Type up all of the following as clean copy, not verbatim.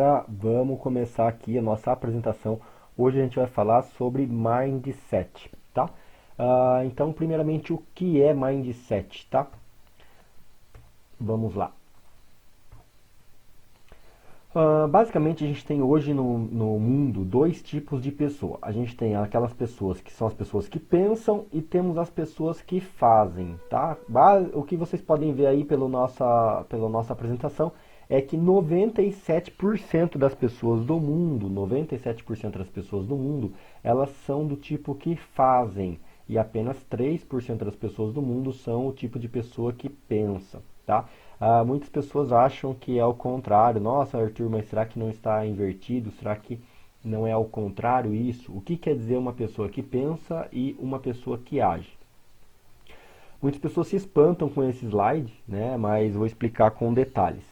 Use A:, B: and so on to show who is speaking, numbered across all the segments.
A: beleza? Vamos começar aqui a nossa apresentação. Hoje a gente vai falar sobre Mindset, tá? Então, primeiramente, o que é Mindset, tá? Vamos lá. Basicamente, a gente tem hoje no mundo dois tipos de pessoa. A gente tem aquelas pessoas que são as pessoas que pensam e temos as pessoas que fazem, tá? O que vocês podem ver aí pela nossa apresentação é que 97% das pessoas do mundo, 97% das pessoas do mundo, elas são do tipo que fazem e apenas 3% das pessoas do mundo são o tipo de pessoa que pensa, tá? Muitas pessoas acham que é o contrário. Nossa, Arthur, mas será que não está invertido? Será que não é ao contrário isso? O que quer dizer uma pessoa que pensa e uma pessoa que age? Muitas pessoas se espantam com esse slide, né? Mas vou explicar com detalhes.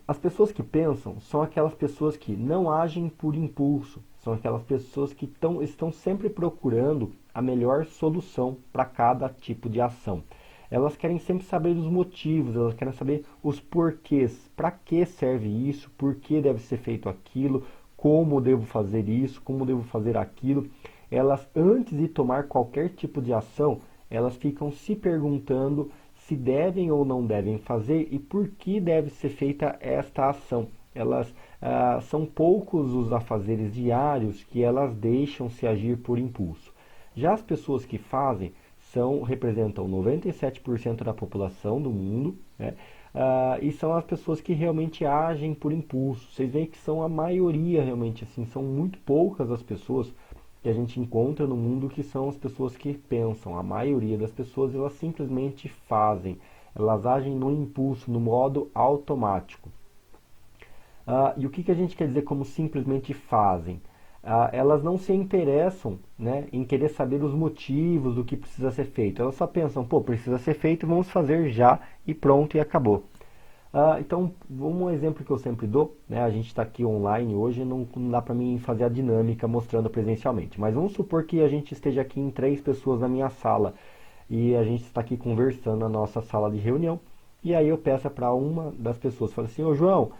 A: As pessoas que pensam são aquelas pessoas que não agem por impulso, são aquelas pessoas que estão sempre procurando a melhor solução para cada tipo de ação. Elas querem sempre saber os motivos, elas querem saber os porquês, para que serve isso, por que deve ser feito aquilo, como devo fazer isso, como devo fazer aquilo. Elas, antes de tomar qualquer tipo de ação, elas ficam se perguntando se devem ou não devem fazer e por que deve ser feita esta ação. Elas são poucos os afazeres diários que elas deixam se agir por impulso. Já as pessoas que fazem representam 97% da população do mundo, né? E são as pessoas que realmente agem por impulso. Vocês veem que são a maioria realmente, assim, são muito poucas as pessoas que a gente encontra no mundo que são as pessoas que pensam. A maioria das pessoas, elas simplesmente fazem. Elas agem no impulso, no modo automático. E o que a gente quer dizer como simplesmente fazem? Elas não se interessam, né, em querer saber os motivos do que precisa ser feito. Elas só pensam, pô, precisa ser feito, vamos fazer já e pronto e acabou. Então, um exemplo que eu sempre dou, né, a gente está aqui online hoje, não dá para mim fazer a dinâmica mostrando presencialmente. Mas vamos supor que a gente esteja aqui em 3 pessoas na minha sala e a gente está aqui conversando na nossa sala de reunião. E aí eu peço para uma das pessoas, falo assim, ô João,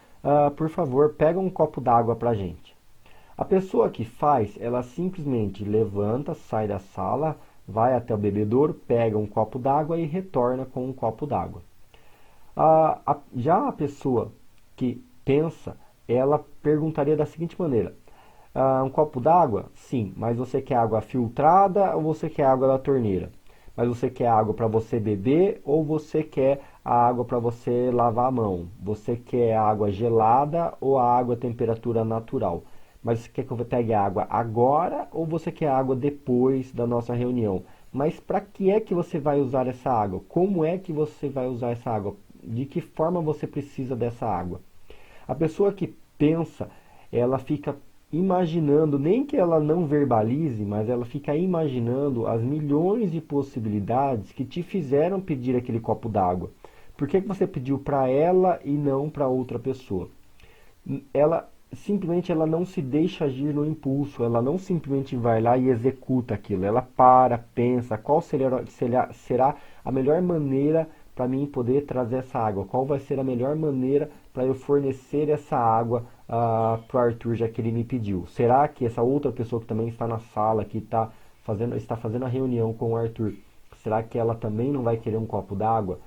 A: por favor, pega um copo d'água para a gente. A pessoa que faz, ela simplesmente levanta, sai da sala, vai até o bebedouro, pega um copo d'água e retorna com um copo d'água. Já a pessoa que pensa, ela perguntaria da seguinte maneira: um copo d'água? Sim, mas você quer água filtrada ou você quer água da torneira? Mas você quer água para você beber ou você quer a água para você lavar a mão? Você quer água gelada ou a água à temperatura natural? Mas você quer que eu pegue a água agora ou você quer água depois da nossa reunião? Mas para que é que você vai usar essa água? Como é que você vai usar essa água? De que forma você precisa dessa água? A pessoa que pensa, ela fica imaginando, nem que ela não verbalize, mas ela fica imaginando as milhões de possibilidades que te fizeram pedir aquele copo d'água. Por que você pediu para ela e não para outra pessoa? Ela simplesmente ela não se deixa agir no impulso, ela não simplesmente vai lá e executa aquilo, ela pensa qual será a melhor maneira para mim poder trazer essa água, qual vai ser a melhor maneira para eu fornecer essa água para o Arthur, já que ele me pediu. Será que essa outra pessoa que também está na sala, que está fazendo a reunião com o Arthur, será que ela também não vai querer um copo d'água?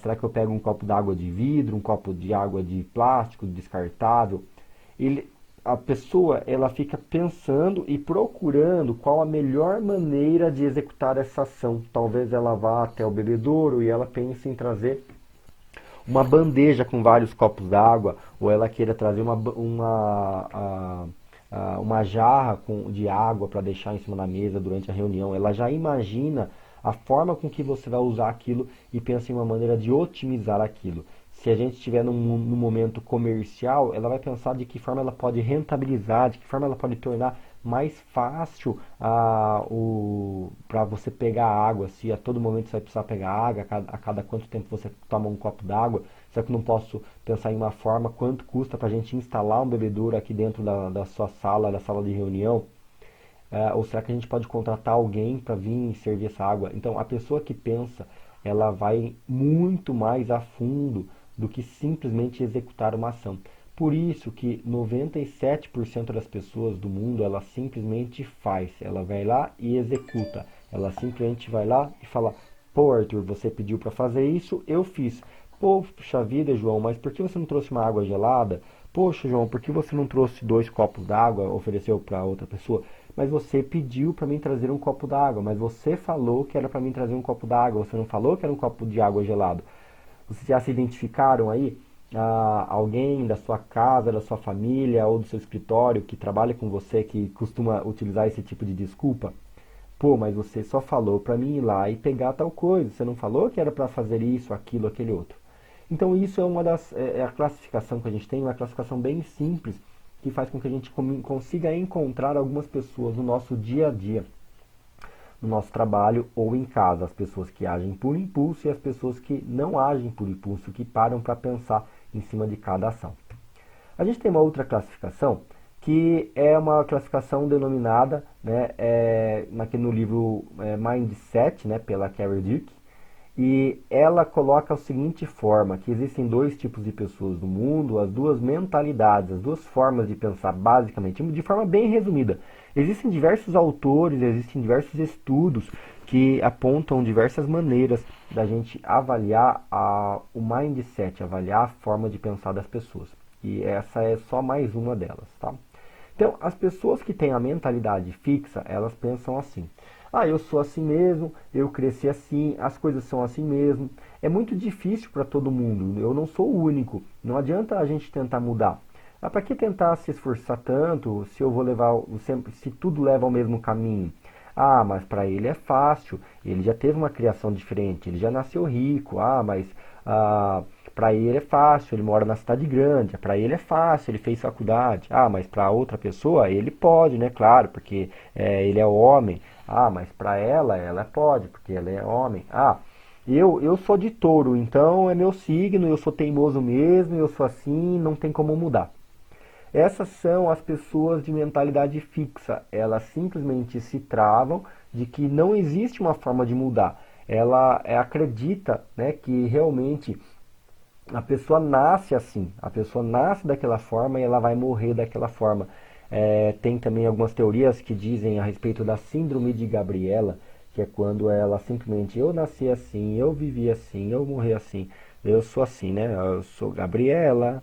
A: Será que eu pego um copo d'água de vidro, um copo de água de plástico, descartável? A pessoa ela fica pensando e procurando qual a melhor maneira de executar essa ação. Talvez ela vá até o bebedouro e ela pense em trazer uma bandeja com vários copos d'água, ou ela queira trazer uma jarra de água para deixar em cima da mesa durante a reunião. Ela já imagina a forma com que você vai usar aquilo e pensa em uma maneira de otimizar aquilo. Se a gente estiver num momento comercial, ela vai pensar de que forma ela pode rentabilizar, de que forma ela pode tornar mais fácil para você pegar água. Se a todo momento você vai precisar pegar água, a cada quanto tempo você toma um copo d'água. Será que eu não posso pensar em uma forma, quanto custa para a gente instalar um bebedouro aqui dentro da sua sala, da sala de reunião? Ou será que a gente pode contratar alguém para vir servir essa água? Então, a pessoa que pensa, ela vai muito mais a fundo do que simplesmente executar uma ação. por isso que 97% das pessoas do mundo, ela simplesmente faz. Ela vai lá e executa. Ela simplesmente vai lá e fala: pô, Arthur, você pediu para fazer isso, eu fiz. Poxa vida, João, mas por que você não trouxe uma água gelada? Poxa, João, por que você não trouxe 2 copos d'água, ofereceu para outra pessoa? Mas você pediu para mim trazer um copo d'água, mas você falou que era para mim trazer um copo d'água, você não falou que era um copo de água gelado. Vocês já se identificaram aí? Alguém da sua casa, da sua família ou do seu escritório que trabalha com você que costuma utilizar esse tipo de desculpa? Pô, mas você só falou para mim ir lá e pegar tal coisa. Você não falou que era para fazer isso, aquilo, aquele outro. Então isso é uma das é a classificação que a gente tem, uma classificação bem simples que faz com que a gente consiga encontrar algumas pessoas no nosso dia a dia, no nosso trabalho ou em casa, as pessoas que agem por impulso e as pessoas que não agem por impulso, que param para pensar em cima de cada ação. A gente tem uma outra classificação que é uma classificação denominada, né, no livro Mindset, né, pela Carol Dweck, e ela coloca a seguinte forma, que existem 2 tipos de pessoas no mundo, as 2 mentalidades, as 2 formas de pensar, basicamente, de forma bem resumida. Existem diversos autores, existem diversos estudos que apontam diversas maneiras da gente avaliar o mindset, avaliar a forma de pensar das pessoas. E essa é só mais uma delas, tá? Então, as pessoas que têm a mentalidade fixa, elas pensam assim: ah, eu sou assim mesmo, eu cresci assim, as coisas são assim mesmo. É muito difícil para todo mundo, eu não sou o único. Não adianta a gente tentar mudar. Ah, para que tentar se esforçar tanto se eu vou levar sempre, se tudo leva ao mesmo caminho? Ah, mas para ele é fácil, ele já teve uma criação diferente, ele já nasceu rico. Ah, mas para ele é fácil, ele mora na cidade grande. Para ele é fácil, ele fez faculdade. Ah, mas para outra pessoa ele pode, né? Claro, porque ele é homem. Ah, mas para ela pode, porque ela é homem. Ah, eu sou de touro, então é meu signo, eu sou teimoso mesmo, eu sou assim, não tem como mudar. Essas são as pessoas de mentalidade fixa. Elas simplesmente se travam de que não existe uma forma de mudar. Ela acredita, né, que realmente a pessoa nasce assim. A pessoa nasce daquela forma e ela vai morrer daquela forma. Tem também algumas teorias que dizem a respeito da síndrome de Gabriela, que é quando ela simplesmente: eu nasci assim, eu vivi assim, eu morri assim, eu sou assim, né? Eu sou Gabriela.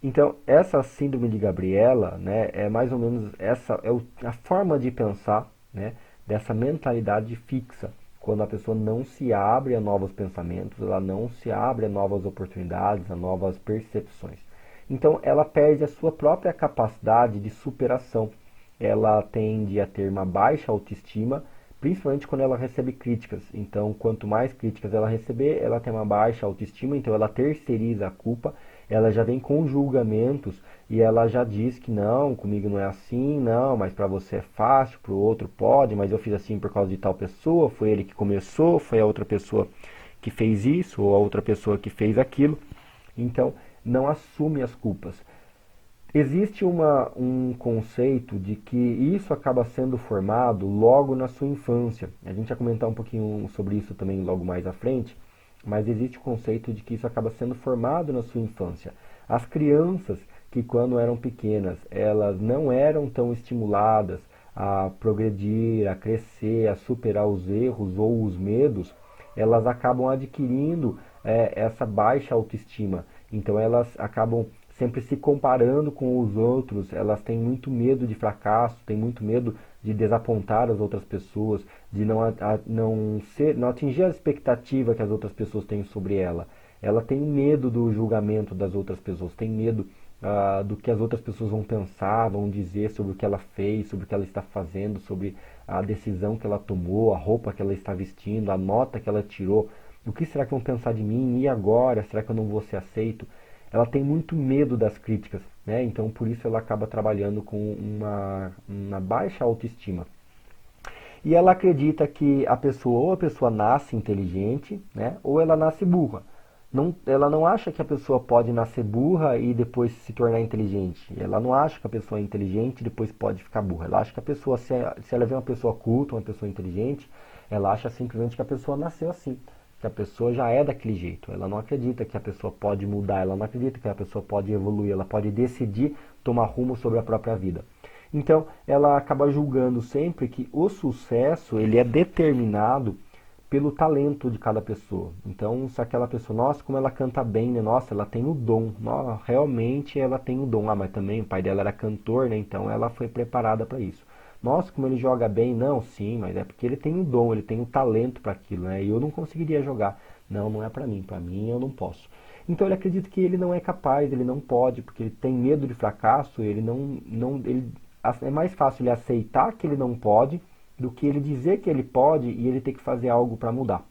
A: Então, essa síndrome de Gabriela, né, é mais ou menos essa a forma de pensar, né, dessa mentalidade fixa, quando a pessoa não se abre a novos pensamentos, ela não se abre a novas oportunidades, a novas percepções. Então, ela perde a sua própria capacidade de superação. Ela tende a ter uma baixa autoestima, principalmente quando ela recebe críticas. Então, quanto mais críticas ela receber, ela tem uma baixa autoestima, então ela terceiriza a culpa, ela já vem com julgamentos e ela já diz que não, comigo não é assim, não, mas para você é fácil, para o outro pode, mas eu fiz assim por causa de tal pessoa, foi ele que começou, foi a outra pessoa que fez isso, ou a outra pessoa que fez aquilo. Então, não assume as culpas. Existe um conceito de que isso acaba sendo formado logo na sua infância. A gente vai comentar um pouquinho sobre isso também logo mais à frente, mas existe o conceito de que isso acaba sendo formado na sua infância. As crianças que quando eram pequenas, elas não eram tão estimuladas a progredir, a crescer, a superar os erros ou os medos, elas acabam adquirindo essa baixa autoestima. Então elas acabam sempre se comparando com os outros, elas têm muito medo de fracasso, têm muito medo de desapontar as outras pessoas, de não atingir a expectativa que as outras pessoas têm sobre ela. Ela tem medo do julgamento das outras pessoas, tem medo do que as outras pessoas vão pensar, vão dizer sobre o que ela fez, sobre o que ela está fazendo, sobre a decisão que ela tomou, a roupa que ela está vestindo, a nota que ela tirou. O que será que vão pensar de mim? E agora? Será que eu não vou ser aceito? Ela tem muito medo das críticas, né? Então por isso ela acaba trabalhando com uma baixa autoestima. E ela acredita que ou a pessoa nasce inteligente, né? Ou ela nasce burra. Ela não acha que a pessoa pode nascer burra e depois se tornar inteligente. Ela não acha que a pessoa é inteligente e depois pode ficar burra. Ela acha que a pessoa, se ela vê uma pessoa culta, uma pessoa inteligente, ela acha simplesmente que a pessoa nasceu assim. que a pessoa já é daquele jeito. Ela não acredita que a pessoa pode mudar, ela não acredita que a pessoa pode evoluir, ela pode decidir tomar rumo sobre a própria vida. Então, ela acaba julgando sempre que o sucesso, ele é determinado pelo talento de cada pessoa. Então, se aquela pessoa, nossa, como ela canta bem, né? Nossa, ela tem o dom. Nossa, realmente ela tem o dom. Ah, mas também o pai dela era cantor, né? Então ela foi preparada para isso. Nossa, como ele joga bem. Não, sim, mas é porque ele tem o dom, ele tem o talento para aquilo, né? E eu não conseguiria jogar. Não, não é para mim eu não posso. Então ele acredita que ele não é capaz, ele não pode, porque ele tem medo de fracasso, é mais fácil ele aceitar que ele não pode do que ele dizer que ele pode e ele ter que fazer algo para mudar.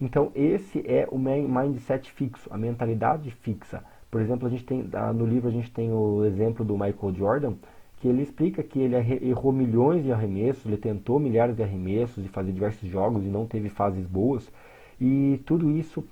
A: Então esse é o mindset fixo, a mentalidade fixa. Por exemplo, a gente tem no livro a gente tem o exemplo do Michael Jordan, que ele explica que ele errou milhões de arremessos, ele tentou milhares de arremessos e fazer diversos jogos e não teve fases boas. E tudo isso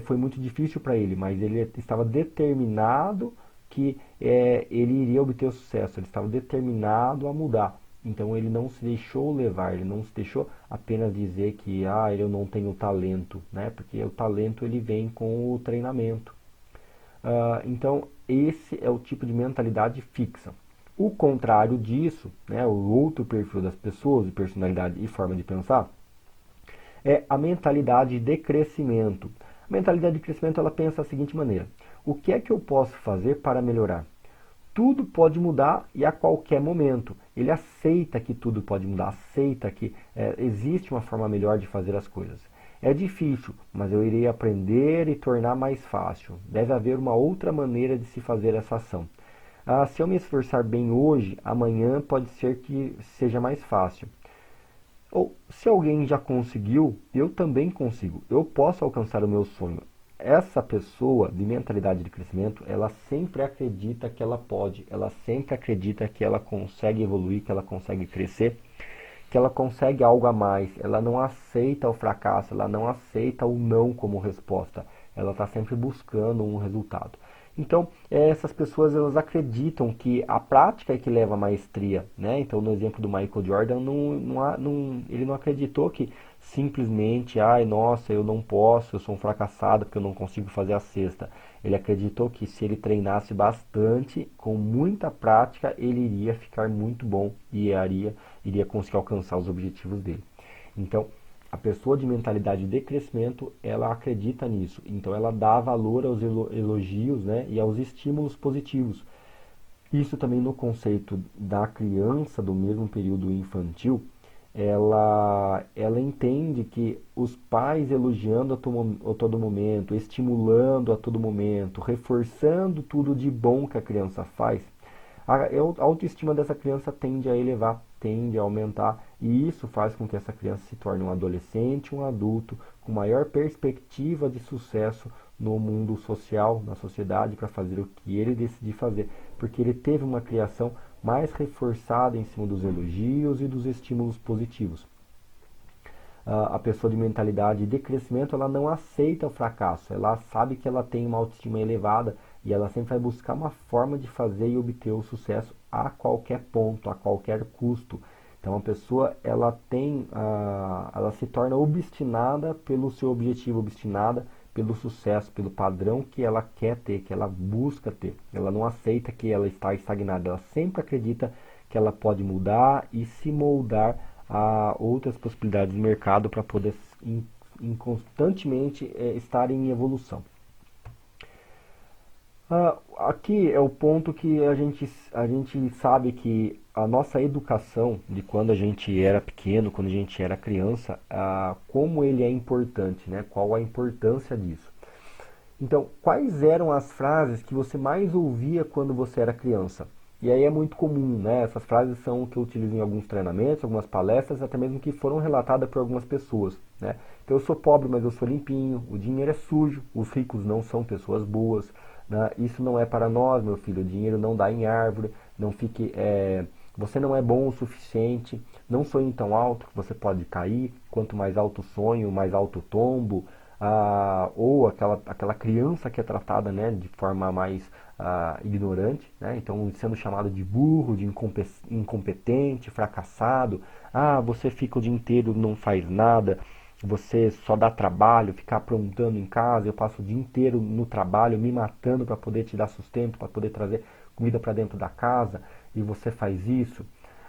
A: foi muito difícil para ele, mas ele estava determinado que ele iria obter o sucesso, ele estava determinado a mudar. Então ele não se deixou levar, ele não se deixou apenas dizer que eu não tenho talento, né? Porque o talento ele vem com o treinamento. Então esse é o tipo de mentalidade fixa. O contrário disso, né, o outro perfil das pessoas, de personalidade e forma de pensar, é a mentalidade de crescimento. A mentalidade de crescimento ela pensa da seguinte maneira: o que é que eu posso fazer para melhorar? Tudo pode mudar e a qualquer momento. Ele aceita que tudo pode mudar, aceita que existe uma forma melhor de fazer as coisas. É difícil, mas eu irei aprender e tornar mais fácil. Deve haver uma outra maneira de se fazer essa ação. Se eu me esforçar bem hoje, amanhã pode ser que seja mais fácil. Ou se alguém já conseguiu, eu também consigo. Eu posso alcançar o meu sonho. Essa pessoa de mentalidade de crescimento, ela sempre acredita que ela pode, ela sempre acredita que ela consegue evoluir, que ela consegue crescer, que ela consegue algo a mais. Ela não aceita o fracasso, ela não aceita o não como resposta. Ela está sempre buscando um resultado. Então, essas pessoas elas acreditam que a prática é que leva à maestria, né? Então, no exemplo do Michael Jordan, ele não acreditou que simplesmente, nossa, eu não posso, eu sou um fracassado porque eu não consigo fazer a cesta. Ele acreditou que se ele treinasse bastante, com muita prática, ele iria ficar muito bom e iria conseguir alcançar os objetivos dele. Então, a pessoa de mentalidade de crescimento, ela acredita nisso. Então, ela dá valor aos elogios, né, e aos estímulos positivos. Isso também no conceito da criança do mesmo período infantil, ela entende que os pais elogiando a todo momento, estimulando a todo momento, reforçando tudo de bom que a criança faz, a autoestima dessa criança tende a elevar, tende a aumentar, e isso faz com que essa criança se torne um adolescente, um adulto, com maior perspectiva de sucesso no mundo social, na sociedade, para fazer o que ele decidir fazer, porque ele teve uma criação mais reforçada em cima dos elogios e dos estímulos positivos. A pessoa de mentalidade de crescimento, ela não aceita o fracasso, ela sabe que ela tem uma autoestima elevada e ela sempre vai buscar uma forma de fazer e obter o sucesso a qualquer ponto, a qualquer custo. Então a pessoa ela se torna obstinada pelo seu objetivo, obstinada pelo sucesso, pelo padrão que ela quer ter, que ela busca ter. Ela não aceita que ela está estagnada, ela sempre acredita que ela pode mudar e se moldar a outras possibilidades de mercado para poder constantemente estar em evolução. Aqui é o ponto que a gente sabe que a nossa educação de quando a gente era pequeno, quando a gente era criança, como ele é importante, né? Qual a importância disso. Então, quais eram as frases que você mais ouvia quando você era criança? E aí é muito comum, né? Essas frases são que eu utilizo em alguns treinamentos, algumas palestras, até mesmo que foram relatadas por algumas pessoas, né? Então, eu sou pobre, mas eu sou limpinho, o dinheiro é sujo, os ricos não são pessoas boas, né? Isso não é para nós, meu filho, o dinheiro não dá em árvore, não fique, você não é bom o suficiente, não sonhe tão alto que você pode cair, quanto mais alto o sonho, mais alto o tombo, ou aquela criança que é tratada, né, de forma mais ignorante, né, então sendo chamado de burro, de incompetente, fracassado, você fica o dia inteiro, não faz nada, você só dá trabalho, ficar aprontando em casa, eu passo o dia inteiro no trabalho, me matando para poder te dar sustento, para poder trazer comida para dentro da casa, e você faz isso.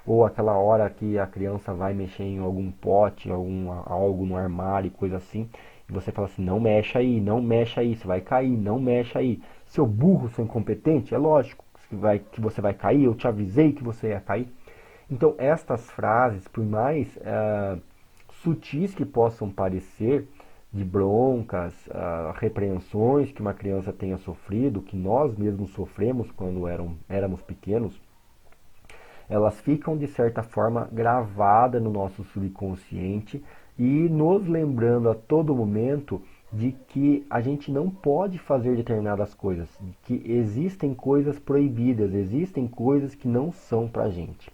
A: Ou aquela hora que a criança vai mexer em algum pote, algo no armário, coisa assim, e você fala assim, não mexe aí, você vai cair, não mexe aí. Seu burro, seu incompetente, é lógico que você vai cair, eu te avisei que você ia cair. Então, estas frases, por mais sutis que possam parecer, de broncas, repreensões que uma criança tenha sofrido, que nós mesmos sofremos quando éramos pequenos, elas ficam de certa forma gravadas no nosso subconsciente e nos lembrando a todo momento de que a gente não pode fazer determinadas coisas, de que existem coisas proibidas, existem coisas que não são pra gente.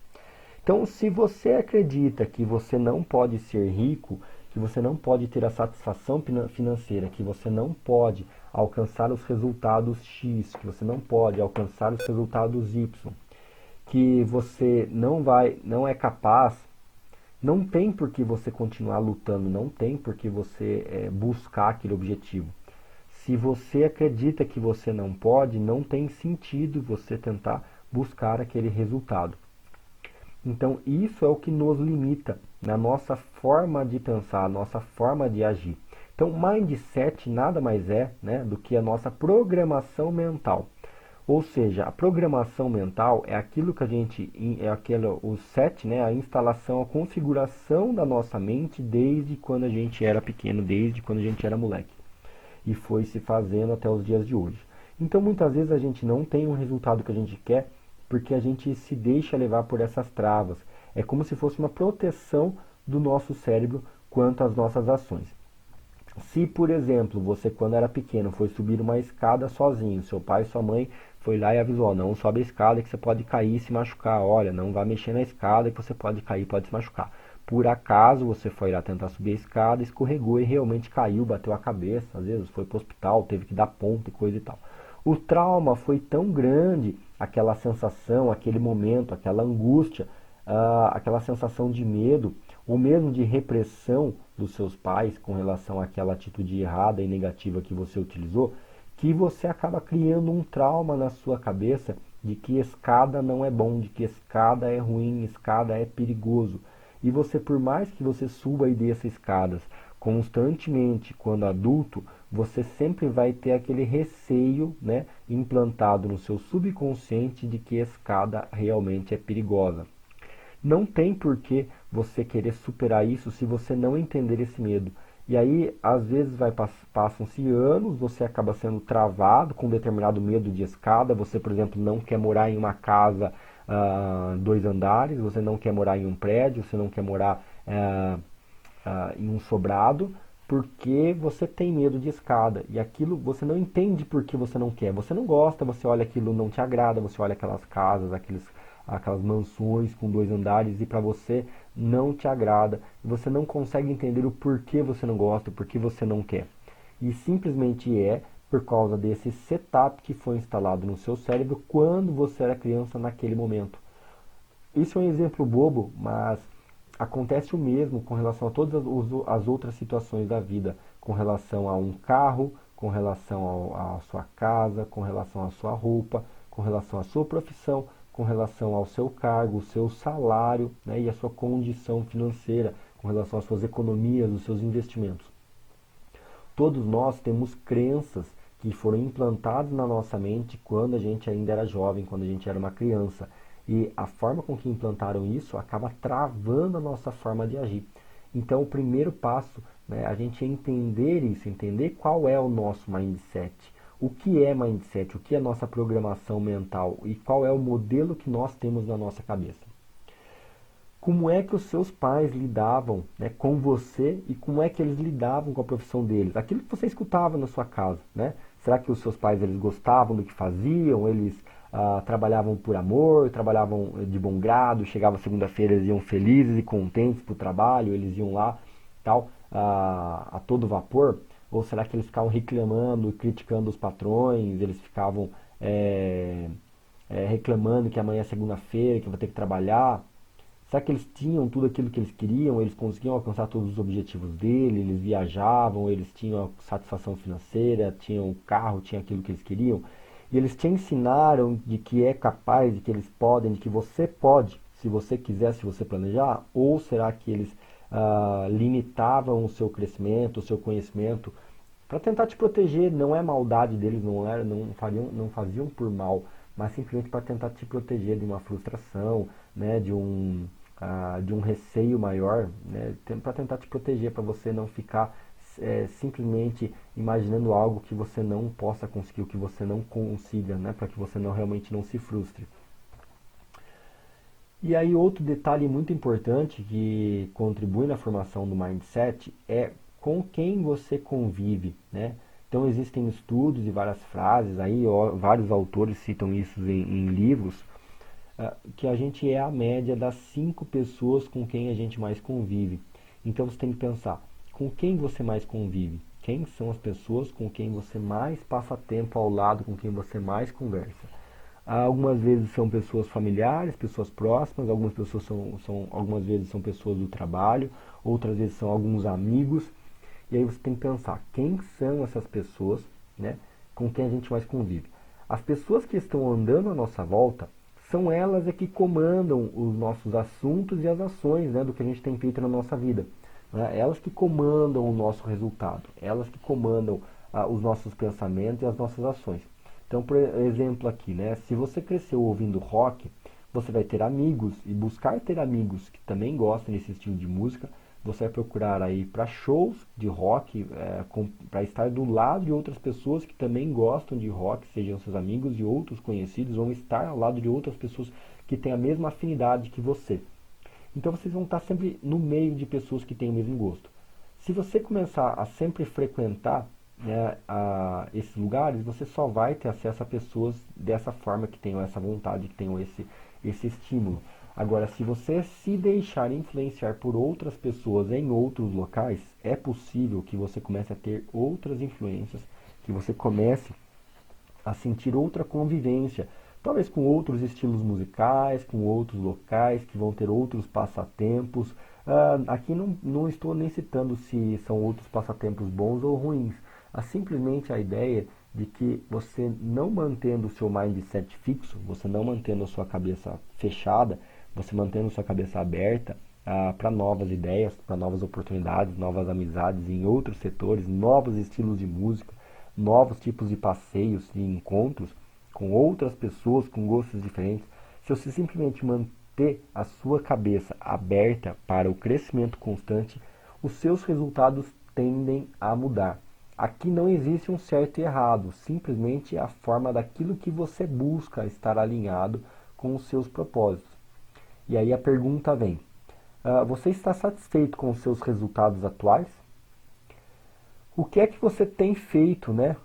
A: Então, se você acredita que você não pode ser rico, que você não pode ter a satisfação financeira, que você não pode alcançar os resultados X, que você não pode alcançar os resultados Y, que você não é capaz, não tem por que você continuar lutando, não tem por que você buscar aquele objetivo. Se você acredita que você não pode, não tem sentido você tentar buscar aquele resultado. Então, isso é o que nos limita na nossa forma de pensar, a nossa forma de agir. Então, mindset nada mais é, né, do que a nossa programação mental. Ou seja, a programação mental é aquilo que o set, né, a instalação, a configuração da nossa mente desde quando a gente era pequeno, desde quando a gente era moleque. E foi se fazendo até os dias de hoje. Então, muitas vezes a gente não tem o resultado que a gente quer porque a gente se deixa levar por essas travas. É como se fosse uma proteção do nosso cérebro quanto às nossas ações. Se, por exemplo, você quando era pequeno foi subir uma escada sozinho, seu pai e sua mãe foi lá e avisou, não sobe a escada que você pode cair e se machucar, olha, não vá mexer na escada que você pode cair, pode se machucar. Por acaso você foi lá tentar subir a escada, escorregou e realmente caiu, bateu a cabeça, às vezes foi para o hospital, teve que dar ponto e coisa e tal. O trauma foi tão grande, aquela sensação, aquele momento, aquela angústia, aquela sensação de medo, ou mesmo de repressão dos seus pais com relação àquela atitude errada e negativa que você utilizou, que você acaba criando um trauma na sua cabeça de que escada não é bom, de que escada é ruim, escada é perigoso. E você, por mais que você suba e desça escadas constantemente quando adulto, você sempre vai ter aquele receio, né, implantado no seu subconsciente de que escada realmente é perigosa. Não tem por que você querer superar isso se você não entender esse medo. E aí, às vezes, passam-se anos, você acaba sendo travado com determinado medo de escada. Você, por exemplo, não quer morar em uma casa 2 andares, você não quer morar em um prédio, você não quer morar em um sobrado, porque você tem medo de escada. E aquilo você não entende por que você não quer. Você não gosta, você olha aquilo, não te agrada, você olha aquelas casas, aquelas mansões com 2 andares e para você não te agrada. Você não consegue entender o porquê você não gosta, o porquê você não quer. E simplesmente é por causa desse setup que foi instalado no seu cérebro quando você era criança naquele momento. Isso é um exemplo bobo, mas acontece o mesmo com relação a todas as outras situações da vida, com relação a um carro, com relação à sua casa, com relação à sua roupa, com relação à sua profissão, com relação ao seu cargo, o seu salário, né, e a sua condição financeira, com relação às suas economias, os seus investimentos. Todos nós temos crenças que foram implantadas na nossa mente quando a gente ainda era jovem, quando a gente era uma criança. E a forma com que implantaram isso acaba travando a nossa forma de agir. Então, o primeiro passo, né, a gente é entender isso, entender qual é o nosso mindset. O que é mindset, o que é nossa programação mental e qual é o modelo que nós temos na nossa cabeça. Como é que os seus pais lidavam, né, com você e como é que eles lidavam com a profissão deles? Aquilo que você escutava na sua casa, né? Será que os seus pais eles gostavam do que faziam? Eles trabalhavam por amor, trabalhavam de bom grado, chegava segunda-feira eles iam felizes e contentes para o trabalho, eles iam lá tal, a todo vapor? Ou será que eles ficavam reclamando, criticando os patrões, eles ficavam reclamando que amanhã é segunda-feira, que vão ter que trabalhar? Será que eles tinham tudo aquilo que eles queriam? Eles conseguiam alcançar todos os objetivos dele? Eles viajavam? Eles tinham a satisfação financeira? Tinham o carro? Tinham aquilo que eles queriam? E eles te ensinaram de que é capaz, de que eles podem, de que você pode, se você quiser, se você planejar? Ou será que eles limitavam o seu crescimento, o seu conhecimento, para tentar te proteger? Não é maldade deles, não faziam por mal, mas simplesmente para tentar te proteger de uma frustração, né, de um receio maior, né, para tentar te proteger, para você não ficar simplesmente imaginando algo que você não possa conseguir, o que você não consiga, né, para que você não realmente não se frustre. E aí outro detalhe muito importante que contribui na formação do mindset é com quem você convive, né? Então existem estudos e várias frases aí, vários autores citam isso em livros, que a gente é a média das 5 pessoas com quem a gente mais convive. Então você tem que pensar, com quem você mais convive? Quem são as pessoas com quem você mais passa tempo ao lado, com quem você mais conversa? Algumas vezes são pessoas familiares, pessoas próximas, algumas pessoas algumas vezes são pessoas do trabalho, outras vezes são alguns amigos. E aí você tem que pensar, quem são essas pessoas, né, com quem a gente mais convive? As pessoas que estão andando à nossa volta, são elas que comandam os nossos assuntos e as ações, né, do que a gente tem feito na nossa vida. Né? Elas que comandam o nosso resultado, elas que comandam os nossos pensamentos e as nossas ações. Então, por exemplo aqui, né, se você cresceu ouvindo rock, você vai ter amigos, e buscar ter amigos que também gostam desse estilo de música. Você vai procurar aí para shows de rock, para estar do lado de outras pessoas que também gostam de rock, sejam seus amigos e outros conhecidos, vão estar ao lado de outras pessoas que têm a mesma afinidade que você. Então vocês vão estar sempre no meio de pessoas que têm o mesmo gosto. Se você começar a sempre frequentar, né, esses lugares, você só vai ter acesso a pessoas dessa forma, que tenham essa vontade, que tenham esse estímulo. Agora, se você se deixar influenciar por outras pessoas em outros locais, é possível que você comece a ter outras influências, que você comece a sentir outra convivência, talvez com outros estilos musicais, com outros locais, que vão ter outros passatempos. Aqui não estou nem citando se são outros passatempos bons ou ruins. Simplesmente a ideia de que você não mantendo o seu mindset fixo, você não mantendo a sua cabeça fechada, você mantendo a sua cabeça aberta para novas ideias, para novas oportunidades, novas amizades em outros setores, novos estilos de música, novos tipos de passeios e encontros com outras pessoas com gostos diferentes. Se você simplesmente manter a sua cabeça aberta para o crescimento constante, os seus resultados tendem a mudar. Aqui não existe um certo e errado, simplesmente é a forma daquilo que você busca estar alinhado com os seus propósitos. E aí a pergunta vem, você está satisfeito com os seus resultados atuais? O que é que você tem feito, né?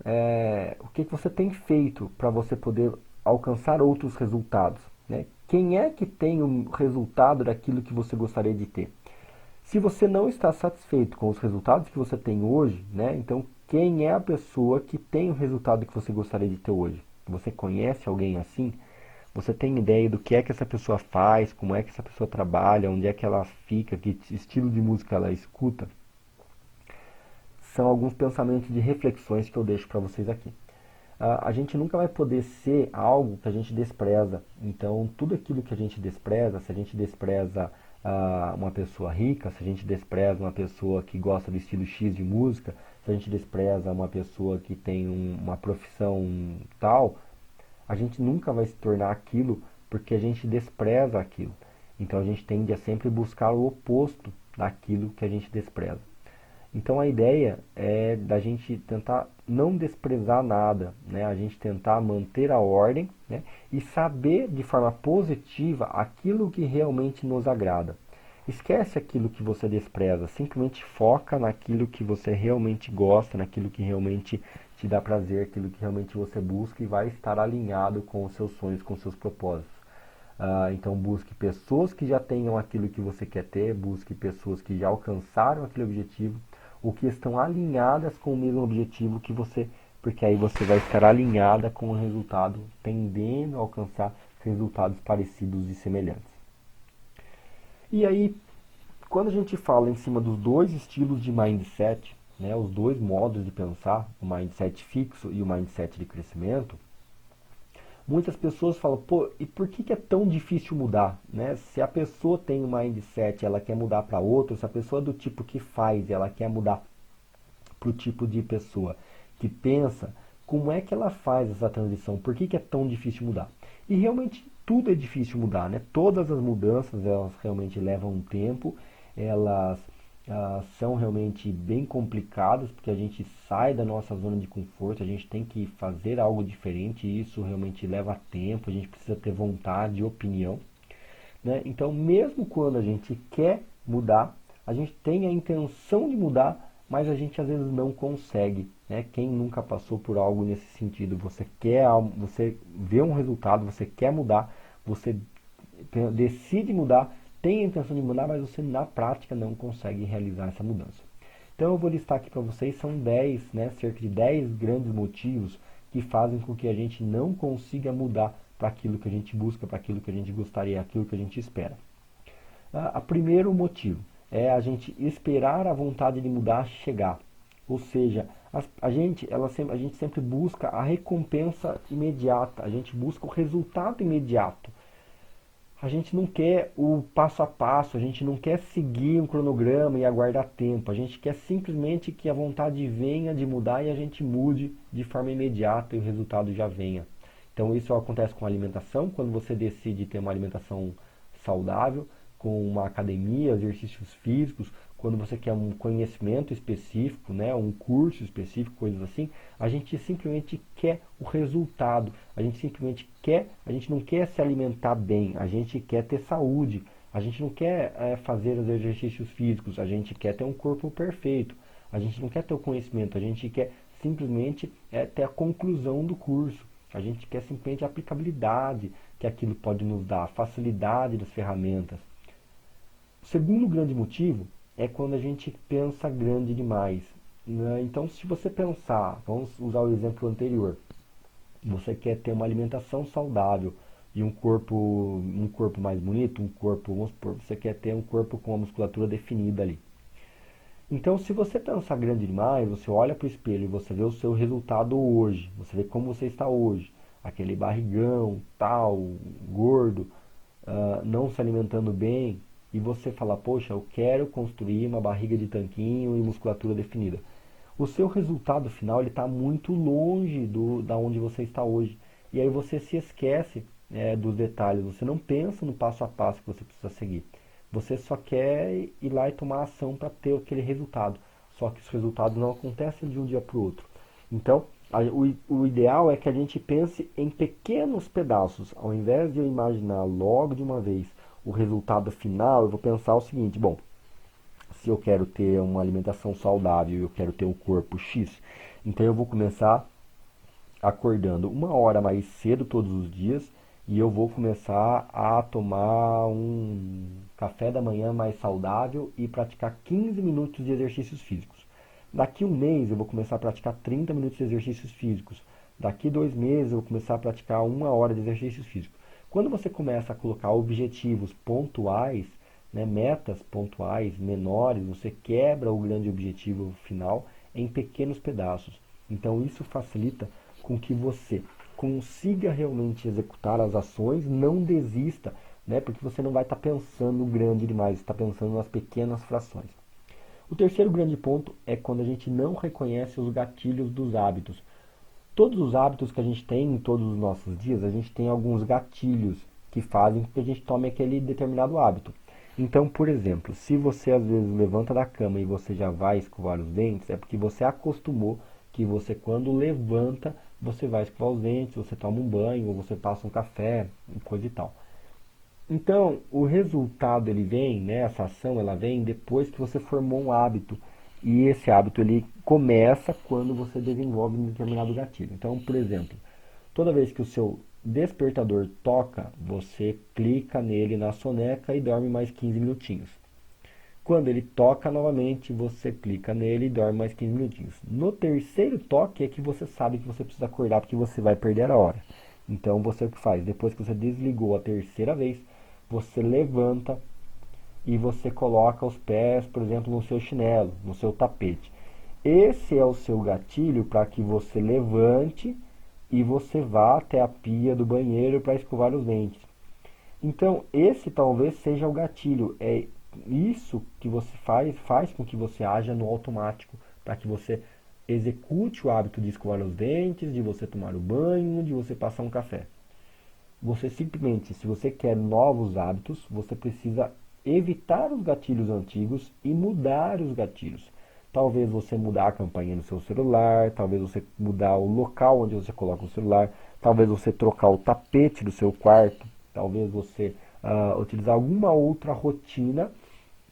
A: O que é que você tem feito para você poder alcançar outros resultados? Né? Quem é que tem o resultado daquilo que você gostaria de ter? Se você não está satisfeito com os resultados que você tem hoje, né? Então quem é a pessoa que tem o resultado que você gostaria de ter hoje? Você conhece alguém assim? Você tem ideia do que é que essa pessoa faz, como é que essa pessoa trabalha, onde é que ela fica, que estilo de música ela escuta? São alguns pensamentos de reflexões que eu deixo para vocês aqui. A gente nunca vai poder ser algo que a gente despreza. Então, tudo aquilo que a gente despreza, se a gente despreza uma pessoa rica, se a gente despreza uma pessoa que gosta do estilo X de música, se a gente despreza uma pessoa que tem uma profissão tal, a gente nunca vai se tornar aquilo porque a gente despreza aquilo. Então, a gente tende a sempre buscar o oposto daquilo que a gente despreza. Então a ideia é da gente tentar não desprezar nada, né? A gente tentar manter a ordem, né? E saber de forma positiva aquilo que realmente nos agrada. Esquece aquilo que você despreza, simplesmente foca naquilo que você realmente gosta, naquilo que realmente te dá prazer, aquilo que realmente você busca e vai estar alinhado com os seus sonhos, com os seus propósitos. Então busque pessoas que já tenham aquilo que você quer ter, busque pessoas que já alcançaram aquele objetivo, ou que estão alinhadas com o mesmo objetivo que você, porque aí você vai estar alinhada com o resultado, tendendo a alcançar resultados parecidos e semelhantes. E aí, quando a gente fala em cima dos dois estilos de mindset, né, os dois modos de pensar, o mindset fixo e o mindset de crescimento, muitas pessoas falam, pô, e por que é tão difícil mudar? Né? Se a pessoa tem um mindset, ela quer mudar para outro, se a pessoa é do tipo que faz, ela quer mudar para o tipo de pessoa que pensa, como é que ela faz essa transição? Por que é tão difícil mudar? E realmente tudo é difícil mudar, né? Todas as mudanças, elas realmente levam um tempo, elas são realmente bem complicadas, porque a gente sai da nossa zona de conforto, a gente tem que fazer algo diferente, e isso realmente leva tempo, a gente precisa ter vontade e opinião. Né? Então, mesmo quando a gente quer mudar, a gente tem a intenção de mudar, mas a gente às vezes não consegue. Né? Quem nunca passou por algo nesse sentido? Você vê um resultado, você quer mudar, você decide mudar, tem a intenção de mudar, mas você na prática não consegue realizar essa mudança. Então eu vou listar aqui para vocês, são 10, né, cerca de 10 grandes motivos que fazem com que a gente não consiga mudar para aquilo que a gente busca, para aquilo que a gente gostaria, aquilo que a gente espera. O primeiro motivo é a gente esperar a vontade de mudar chegar. Ou seja, a gente sempre busca a recompensa imediata, a gente busca o resultado imediato. A gente não quer o passo a passo, a gente não quer seguir um cronograma e aguardar tempo. A gente quer simplesmente que a vontade venha de mudar e a gente mude de forma imediata e o resultado já venha. Então isso acontece com a alimentação, quando você decide ter uma alimentação saudável, com uma academia, exercícios físicos, quando você quer um conhecimento específico, né, um curso específico, coisas assim, a gente simplesmente quer o resultado. A gente não quer se alimentar bem, a gente quer ter saúde. A gente não quer fazer os exercícios físicos, a gente quer ter um corpo perfeito. A gente não quer ter o conhecimento, a gente quer simplesmente ter a conclusão do curso. A gente quer simplesmente a aplicabilidade que aquilo pode nos dar, a facilidade das ferramentas. O segundo grande motivo é quando a gente pensa grande demais. Né? Então, se você pensar, vamos usar o exemplo anterior, você quer ter uma alimentação saudável e um corpo mais bonito, vamos supor, você quer ter um corpo com a musculatura definida ali. Então, se você pensar grande demais, você olha para o espelho e você vê o seu resultado hoje, você vê como você está hoje, aquele barrigão, tal, gordo, não se alimentando bem, e você fala, poxa, eu quero construir uma barriga de tanquinho e musculatura definida. O seu resultado final está muito longe da onde você está hoje. E aí você se esquece dos detalhes, você não pensa no passo a passo que você precisa seguir. Você só quer ir lá e tomar ação para ter aquele resultado. Só que os resultados não acontecem de um dia para o outro. Então, o ideal é que a gente pense em pequenos pedaços. Ao invés de eu imaginar logo de uma vez o resultado final, eu vou pensar o seguinte, bom, se eu quero ter uma alimentação saudável e eu quero ter o corpo X, então eu vou começar acordando 1 hora mais cedo todos os dias e eu vou começar a tomar um café da manhã mais saudável e praticar 15 minutos de exercícios físicos. Daqui 1 mês eu vou começar a praticar 30 minutos de exercícios físicos. Daqui 2 meses eu vou começar a praticar 1 hora de exercícios físicos. Quando você começa a colocar objetivos pontuais, né, metas pontuais menores, você quebra o grande objetivo final em pequenos pedaços. Então isso facilita com que você consiga realmente executar as ações, não desista, né, porque você não vai estar pensando grande demais, está pensando nas pequenas frações. O terceiro grande ponto é quando a gente não reconhece os gatilhos dos hábitos. Todos os hábitos que a gente tem em todos os nossos dias, a gente tem alguns gatilhos que fazem com que a gente tome aquele determinado hábito. Então, por exemplo, se você às vezes levanta da cama e você já vai escovar os dentes, é porque você acostumou que você quando levanta, você vai escovar os dentes, você toma um banho, ou você passa um café, coisa e tal. Então, o resultado ele vem, né, essa ação ela vem depois que você formou um hábito. E esse hábito ele começa quando você desenvolve um determinado gatilho. Então, por exemplo, toda vez que o seu despertador toca, você clica nele na soneca e dorme mais 15 minutinhos. Quando ele toca novamente, você clica nele e dorme mais 15 minutinhos. No terceiro toque é que você sabe que você precisa acordar porque você vai perder a hora. Então você o que faz? Depois que você desligou a terceira vez, você levanta, e você coloca os pés, por exemplo, no seu chinelo, no seu tapete. Esse é o seu gatilho para que você levante e você vá até a pia do banheiro para escovar os dentes. Então, esse talvez seja o gatilho. É isso que você faz com que você haja no automático, para que você execute o hábito de escovar os dentes, de você tomar o banho, de você passar um café. Você simplesmente, se você quer novos hábitos, você precisa evitar os gatilhos antigos e mudar os gatilhos. Talvez você mudar a campainha no seu celular, talvez você mudar o local onde você coloca o celular, talvez você trocar o tapete do seu quarto, talvez você utilizar alguma outra rotina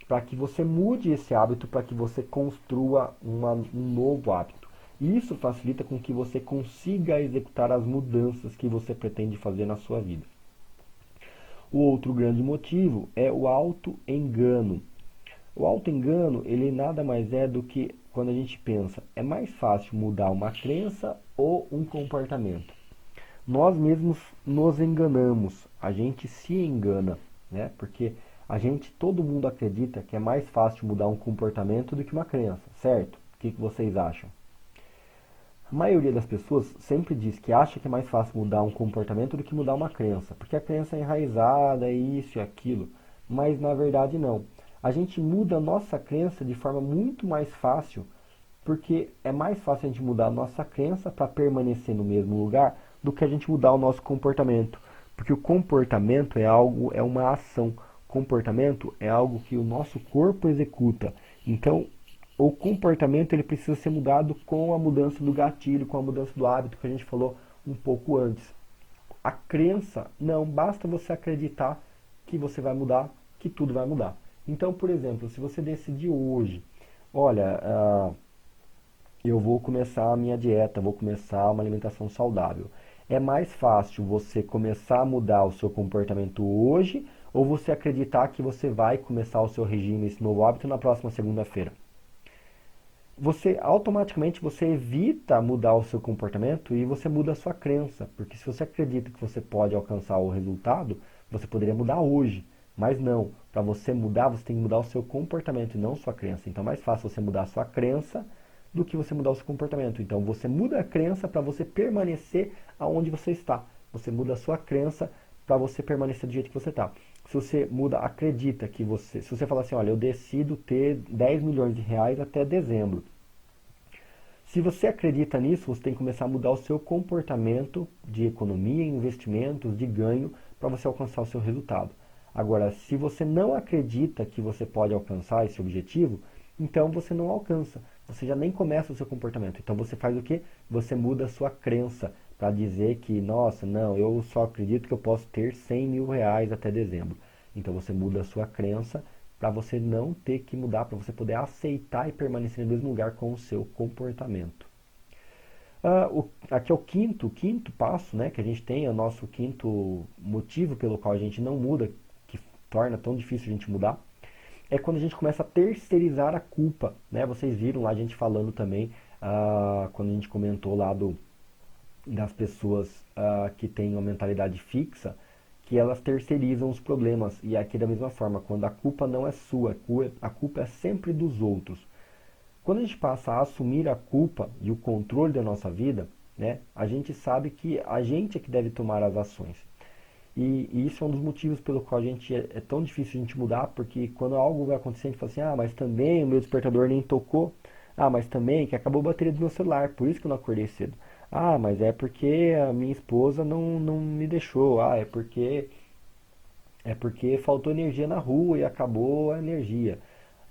A: para que você mude esse hábito, para que você construa um novo hábito. E isso facilita com que você consiga executar as mudanças que você pretende fazer na sua vida. O outro grande motivo é o auto-engano. O auto-engano, ele nada mais é do que quando a gente pensa, é mais fácil mudar uma crença ou um comportamento. Nós mesmos nos enganamos, a gente se engana, né? Porque todo mundo acredita que é mais fácil mudar um comportamento do que uma crença, certo? O que vocês acham? A maioria das pessoas sempre diz que acha que é mais fácil mudar um comportamento do que mudar uma crença, porque a crença é enraizada, é isso e aquilo, mas na verdade não. A gente muda a nossa crença de forma muito mais fácil, porque é mais fácil a gente mudar a nossa crença para permanecer no mesmo lugar do que a gente mudar o nosso comportamento. Porque o comportamento é uma ação. Comportamento é algo que o nosso corpo executa. Então, o comportamento ele precisa ser mudado com a mudança do gatilho, com a mudança do hábito que a gente falou um pouco antes. A crença, não, basta você acreditar que você vai mudar, que tudo vai mudar. Então, por exemplo, se você decidir hoje, olha, eu vou começar a minha dieta, vou começar uma alimentação saudável. É mais fácil você começar a mudar o seu comportamento hoje ou você acreditar que você vai começar o seu regime, esse novo hábito, na próxima segunda-feira? Automaticamente você evita mudar o seu comportamento e você muda a sua crença, porque se você acredita que você pode alcançar o resultado, você poderia mudar hoje, mas não. Para você mudar, você tem que mudar o seu comportamento e não sua crença. Então é mais fácil você mudar a sua crença do que você mudar o seu comportamento. Então você muda a crença para você permanecer aonde você está. Você muda a sua crença para você permanecer do jeito que você está. Se você acredita que se você falar assim, olha, eu decido ter 10 milhões de reais até dezembro. Se você acredita nisso, você tem que começar a mudar o seu comportamento de economia, investimentos, de ganho, para você alcançar o seu resultado. Agora, se você não acredita que você pode alcançar esse objetivo, então você não alcança. Você já nem começa o seu comportamento. Então você faz o quê? Você muda a sua crença para dizer que, nossa, não, eu só acredito que eu posso ter 100 mil reais até dezembro. Então você muda a sua crença para você não ter que mudar, para você poder aceitar e permanecer no mesmo lugar com o seu comportamento. Aqui é o quinto passo, né, que a gente tem, é o nosso quinto motivo pelo qual a gente não muda, que torna tão difícil a gente mudar, é quando a gente começa a terceirizar a culpa, né? Vocês viram lá a gente falando também, quando a gente comentou lá das pessoas que têm uma mentalidade fixa, que elas terceirizam os problemas. E aqui da mesma forma, quando a culpa não é sua, a culpa é sempre dos outros. Quando a gente passa a assumir a culpa e o controle da nossa vida, né, a gente sabe que a gente é que deve tomar as ações. E isso é um dos motivos pelo qual é tão difícil a gente mudar, porque quando algo vai acontecer, a gente fala assim, mas também o meu despertador nem tocou. Mas também que acabou a bateria do meu celular, por isso que eu não acordei cedo. Mas é porque a minha esposa não me deixou. É porque faltou energia na rua e acabou a energia.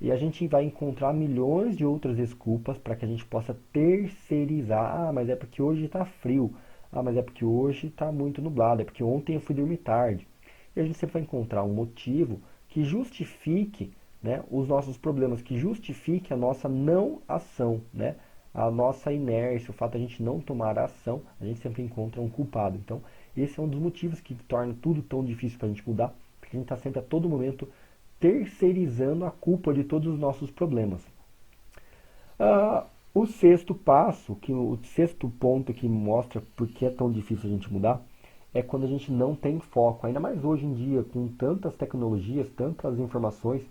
A: E a gente vai encontrar milhões de outras desculpas para que a gente possa terceirizar. Mas é porque hoje está frio. Mas é porque hoje está muito nublado. É porque ontem eu fui dormir tarde. E a gente sempre vai encontrar um motivo que justifique, né, os nossos problemas, que justifique a nossa não ação, né, a nossa inércia, o fato de a gente não tomar ação, a gente sempre encontra um culpado. Então, esse é um dos motivos que torna tudo tão difícil para a gente mudar, porque a gente está sempre a todo momento terceirizando a culpa de todos os nossos problemas. O sexto passo, o sexto ponto que mostra por que é tão difícil a gente mudar, é quando a gente não tem foco. Ainda mais hoje em dia, com tantas tecnologias, tantas informações,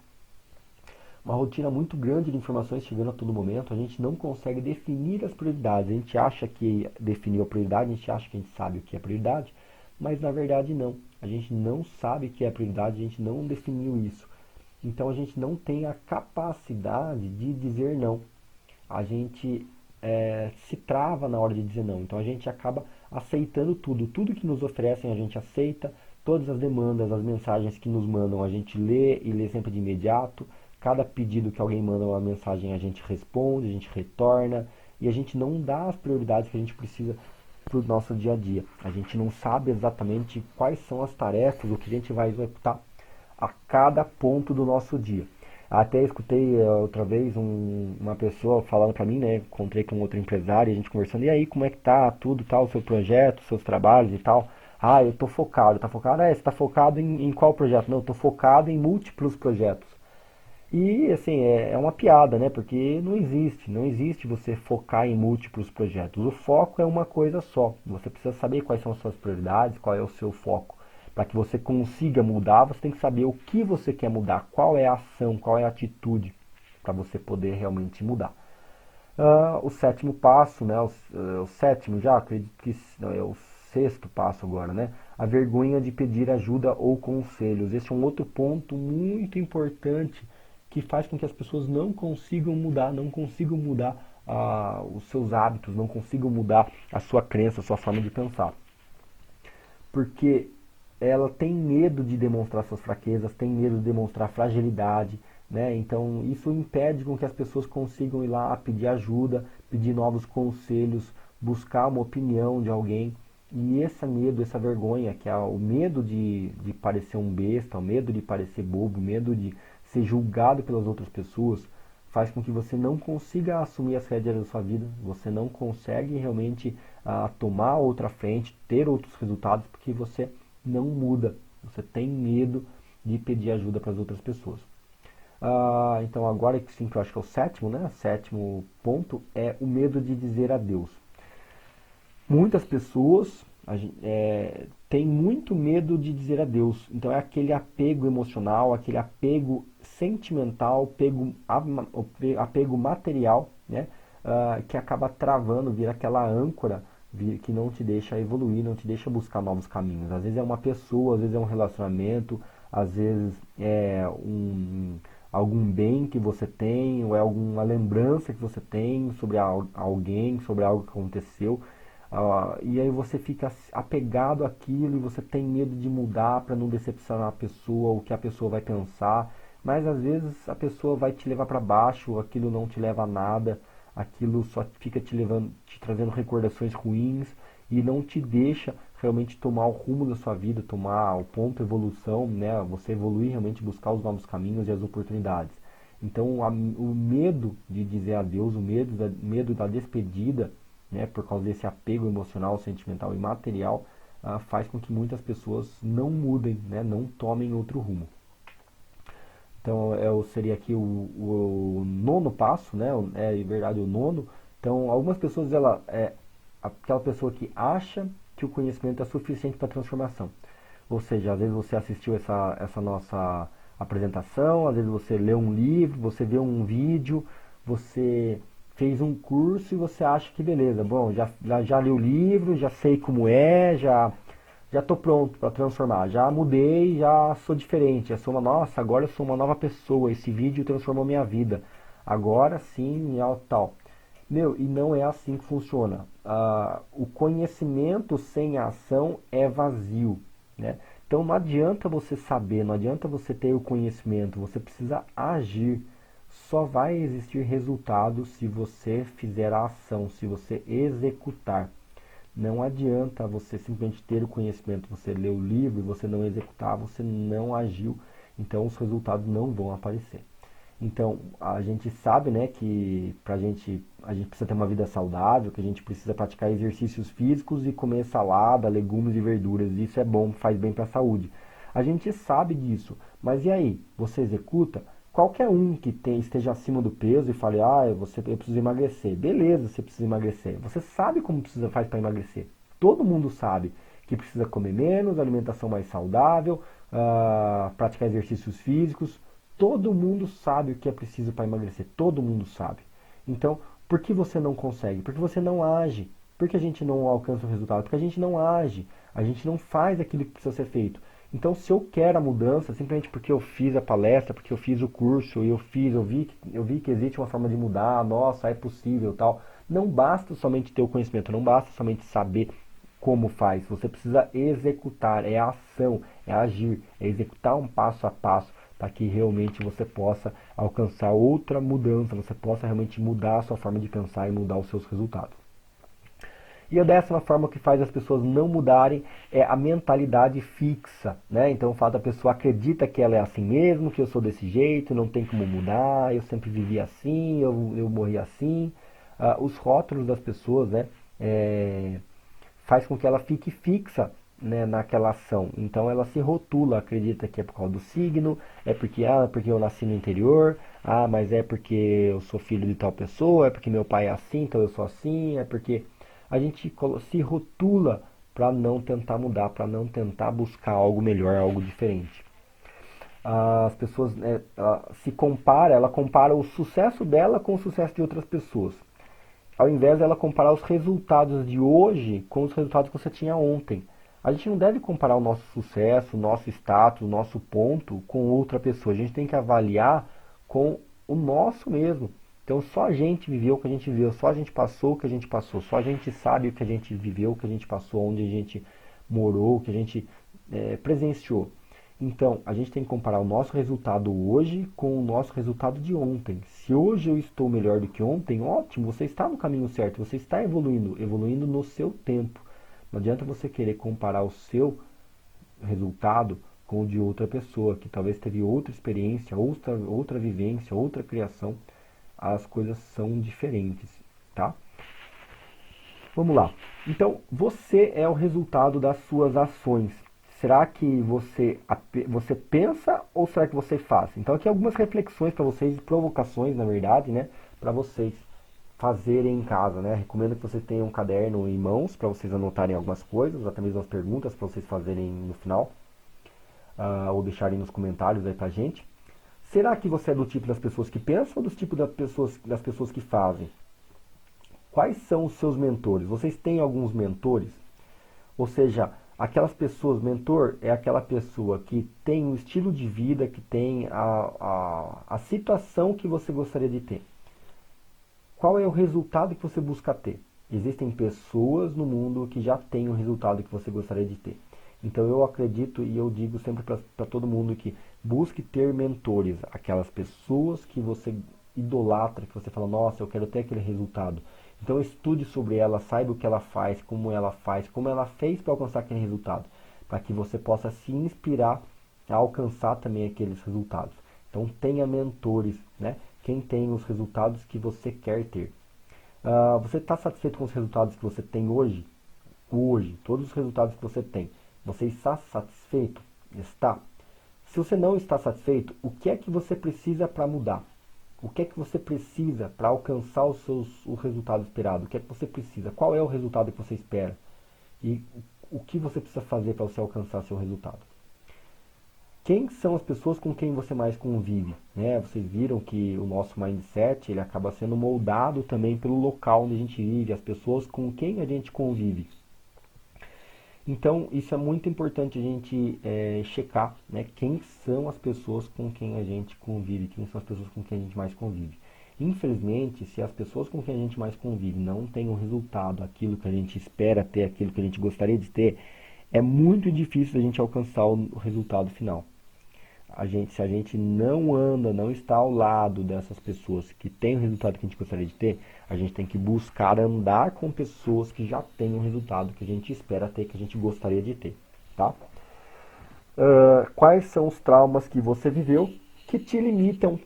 A: uma rotina muito grande de informações chegando a todo momento, a gente não consegue definir as prioridades. A gente acha que definiu a prioridade, a gente acha que a gente sabe o que é prioridade, mas na verdade não. A gente não sabe o que é prioridade, a gente não definiu isso. Então a gente não tem a capacidade de dizer não. A gente se trava na hora de dizer não. Então a gente acaba aceitando tudo. Tudo que nos oferecem a gente aceita. Todas as demandas, as mensagens que nos mandam a gente lê e lê sempre de imediato. Cada pedido que alguém manda uma mensagem a gente responde, a gente retorna. E a gente não dá as prioridades que a gente precisa para o nosso dia a dia. A gente não sabe exatamente quais são as tarefas, o que a gente vai executar a cada ponto do nosso dia. Até escutei outra vez uma pessoa falando para mim, né? Encontrei com outro empresário, a gente conversando, e aí, como é que tá tudo, tal, o seu projeto, seus trabalhos e tal? Ah, eu tô focado, tá focado? Você tá focado em qual projeto? Não, eu tô focado em múltiplos projetos. E assim, é uma piada, né? Porque não existe você focar em múltiplos projetos. O foco é uma coisa só. Você precisa saber quais são as suas prioridades, qual é o seu foco. Para que você consiga mudar, você tem que saber o que você quer mudar, qual é a ação, qual é a atitude para você poder realmente mudar. O sétimo passo, né? O sétimo já, acredito que não, é o sexto passo agora, né? A vergonha de pedir ajuda ou conselhos. Esse é um outro ponto muito importante que faz com que as pessoas não consigam mudar, os seus hábitos, não consigam mudar a sua crença, a sua forma de pensar. Porque ela tem medo de demonstrar suas fraquezas, tem medo de demonstrar fragilidade, né? Então isso impede com que as pessoas consigam ir lá pedir ajuda, pedir novos conselhos, buscar uma opinião de alguém. E esse medo, essa vergonha, que é o medo de parecer um besta, o medo de parecer bobo, o medo de ser julgado pelas outras pessoas, faz com que você não consiga assumir as rédeas da sua vida, você não consegue realmente tomar outra frente, ter outros resultados, porque você não muda, você tem medo de pedir ajuda para as outras pessoas. Então agora que sim, que eu acho que é o sétimo, né? Sétimo ponto é o medo de dizer adeus. Muitas pessoas têm muito medo de dizer adeus. Então é aquele apego emocional, aquele apego sentimental, apego material, né? Que acaba travando, vira aquela âncora que não te deixa evoluir, não te deixa buscar novos caminhos. Às vezes é uma pessoa, às vezes é um relacionamento, às vezes é algum bem que você tem, ou é alguma lembrança que você tem sobre alguém, sobre algo que aconteceu. E aí você fica apegado àquilo e você tem medo de mudar para não decepcionar a pessoa, o que a pessoa vai pensar. Mas às vezes a pessoa vai te levar para baixo, aquilo não te leva a nada, aquilo só fica te trazendo recordações ruins e não te deixa realmente tomar o rumo da sua vida, tomar o ponto evolução, né? Você evoluir, realmente buscar os novos caminhos e as oportunidades. Então o medo de dizer adeus, o medo da despedida, né, por causa desse apego emocional, sentimental e material, faz com que muitas pessoas não mudem, né, não tomem outro rumo. Então seria aqui o nono passo, né, em verdade o nono. Então algumas pessoas, ela é aquela pessoa que acha que o conhecimento é suficiente para a transformação. Ou seja, às vezes você assistiu essa nossa apresentação, às vezes você leu um livro, você vê um vídeo, você fez um curso e você acha que beleza, bom, já li o livro, já sei como é, já estou pronto para transformar, já mudei, já sou diferente, nossa, agora eu sou uma nova pessoa, esse vídeo transformou minha vida, agora sim, tal. Meu, e não é assim que funciona. O conhecimento sem ação é vazio, né? Então não adianta você saber, não adianta você ter o conhecimento, você precisa agir. Só vai existir resultado se você fizer a ação, se você executar. Não adianta você simplesmente ter o conhecimento, você ler o livro e você não executar, você não agiu, então os resultados não vão aparecer. Então, a gente sabe, né, que a gente precisa ter uma vida saudável, que a gente precisa praticar exercícios físicos e comer salada, legumes e verduras. Isso é bom, faz bem para a saúde. A gente sabe disso, mas e aí? Você executa? Qualquer um que esteja acima do peso e fale, eu preciso emagrecer. Beleza, você precisa emagrecer. Você sabe como faz para emagrecer. Todo mundo sabe que precisa comer menos, alimentação mais saudável, praticar exercícios físicos. Todo mundo sabe o que é preciso para emagrecer, todo mundo sabe. Então, por que você não consegue? Porque você não age. Por que a gente não alcança o resultado? Porque a gente não age, a gente não faz aquilo que precisa ser feito. Então, se eu quero a mudança, simplesmente porque eu fiz a palestra, porque eu fiz o curso, eu vi que existe uma forma de mudar, nossa, é possível, tal. Não basta somente ter o conhecimento, não basta somente saber como faz. Você precisa executar, é a ação, é agir, é executar um passo a passo para que realmente você possa alcançar outra mudança, você possa realmente mudar a sua forma de pensar e mudar os seus resultados. E a 10ª forma que faz as pessoas não mudarem é a mentalidade fixa, né? Então o fato da pessoa acredita que ela é assim mesmo, que eu sou desse jeito, não tem como mudar, eu sempre vivi assim, eu morri assim. Os rótulos das pessoas, né? Faz com que ela fique fixa, né, naquela ação. Então ela se rotula, acredita que é por causa do signo, é porque eu nasci no interior, mas é porque eu sou filho de tal pessoa, é porque meu pai é assim, então eu sou assim, é porque a gente se rotula para não tentar mudar, para não tentar buscar algo melhor, algo diferente. As pessoas, né, ela compara o sucesso dela com o sucesso de outras pessoas, ao invés dela comparar os resultados de hoje com os resultados que você tinha ontem. A gente não deve comparar o nosso sucesso, o nosso status, o nosso ponto com outra pessoa. A gente tem que avaliar com o nosso mesmo. Então só a gente viveu o que a gente viveu, só a gente passou o que a gente passou, só a gente sabe o que a gente viveu, o que a gente passou, onde a gente morou, o que a gente presenciou. Então, a gente tem que comparar o nosso resultado hoje com o nosso resultado de ontem. Se hoje eu estou melhor do que ontem, ótimo, você está no caminho certo, você está evoluindo no seu tempo. Não adianta você querer comparar o seu resultado com o de outra pessoa, que talvez teve outra experiência, outra vivência, outra criação. As coisas são diferentes, tá? Vamos lá. Então, você é o resultado das suas ações. Será que você pensa ou será que você faz? Então aqui algumas reflexões para vocês, provocações na verdade, né, para vocês fazerem em casa, né? Recomendo que vocês tenham um caderno em mãos para vocês anotarem algumas coisas, até mesmo as perguntas para vocês fazerem no final, ou deixarem nos comentários aí pra gente. Será que você é do tipo das pessoas que pensam ou do tipo das pessoas que fazem? Quais são os seus mentores? Vocês têm alguns mentores? Ou seja, aquelas pessoas, mentor é aquela pessoa que tem um estilo de vida, que tem a situação que você gostaria de ter. Qual é o resultado que você busca ter? Existem pessoas no mundo que já têm o resultado que você gostaria de ter. Então eu acredito e eu digo sempre para todo mundo que busque ter mentores, aquelas pessoas que você idolatra, que você fala, nossa, eu quero ter aquele resultado. Então estude sobre ela, saiba o que ela faz, como ela fez para alcançar aquele resultado, para que você possa se inspirar a alcançar também aqueles resultados. Então tenha mentores, né? Quem tem os resultados que você quer ter. Você está satisfeito com os resultados que você tem hoje? Hoje, todos os resultados que você tem. Você está satisfeito? Está? Se você não está satisfeito, o que é que você precisa para mudar? O que é que você precisa para alcançar o resultado esperado? O que é que você precisa? Qual é o resultado que você espera? E o que você precisa fazer para você alcançar seu resultado? Quem são as pessoas com quem você mais convive? Né? Vocês viram que o nosso mindset ele acaba sendo moldado também pelo local onde a gente vive, as pessoas com quem a gente convive. Então, isso é muito importante a gente checar, né? Quem são as pessoas com quem a gente convive, quem são as pessoas com quem a gente mais convive. Infelizmente, se as pessoas com quem a gente mais convive não têm o resultado, aquilo que a gente espera ter, aquilo que a gente gostaria de ter, é muito difícil a gente alcançar o resultado final. Se a gente não anda, não está ao lado dessas pessoas que têm o resultado que a gente gostaria de ter, a gente tem que buscar andar com pessoas que já têm o resultado que a gente espera ter, que a gente gostaria de ter, tá? Quais são os traumas que você viveu que te limitam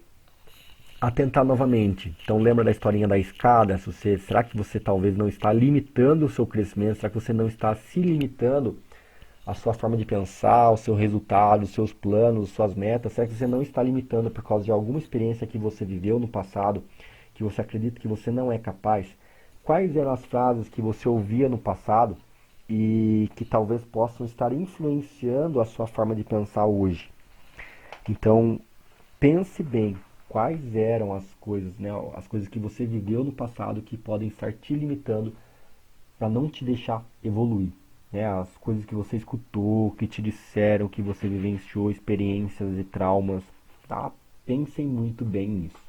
A: a tentar novamente? Então lembra da historinha da escada? Será que você talvez não está limitando o seu crescimento? Será que você não está se limitando a sua forma de pensar, o seu resultado, os seus planos, suas metas? Será que você não está limitando por causa de alguma experiência que você viveu no passado, que você acredita que você não é capaz? Quais eram as frases que você ouvia no passado e que talvez possam estar influenciando a sua forma de pensar hoje. Então, pense bem quais eram as coisas, né, as coisas que você viveu no passado que podem estar te limitando para não te deixar evoluir. Né? As coisas que você escutou, que te disseram, que você vivenciou, experiências e traumas. Tá? Pensem muito bem nisso.